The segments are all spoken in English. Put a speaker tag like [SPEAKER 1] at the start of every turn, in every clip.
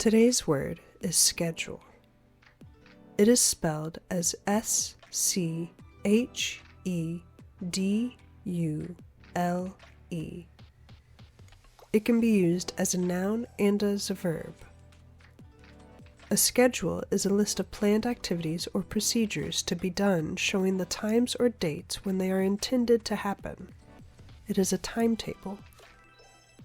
[SPEAKER 1] Today's word is schedule. It is spelled as S-C-H-E-D-U-L-E. It can be used as a noun and as a verb. A schedule is a list of planned activities or procedures to be done showing the times or dates when they are intended to happen. It is a timetable.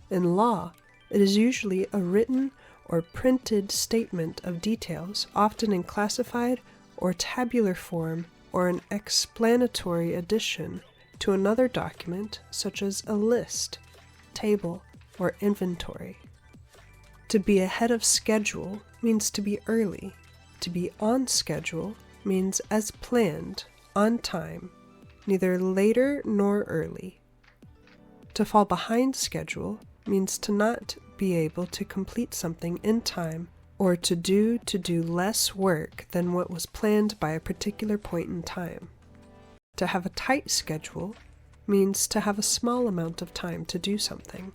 [SPEAKER 1] In law, it is usually a written or printed statement of details, often in classified or tabular form, or an explanatory addition to another document such as a list, table, or inventory. To be ahead of schedule means to be early. To be on schedule means as planned, on time, neither later nor early. To fall behind schedule means to not be able to complete something in time or to do less work than what was planned by a particular point in time. To have a tight schedule means to have a small amount of time to do something.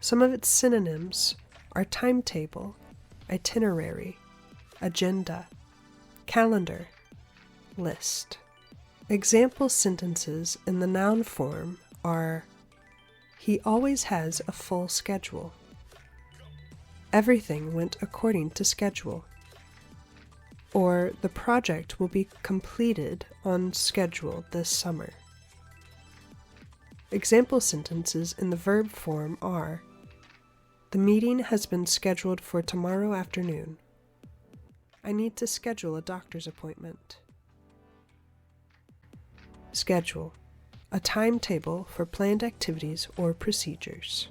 [SPEAKER 1] Some of its synonyms are timetable, itinerary, agenda, calendar, list. Example sentences in the noun form are: he always has a full schedule. Everything went according to schedule. Or the project will be completed on schedule this summer. Example sentences in the verb form are: the meeting has been scheduled for tomorrow afternoon. I need to schedule a doctor's appointment. Schedule. A timetable for planned activities or procedures.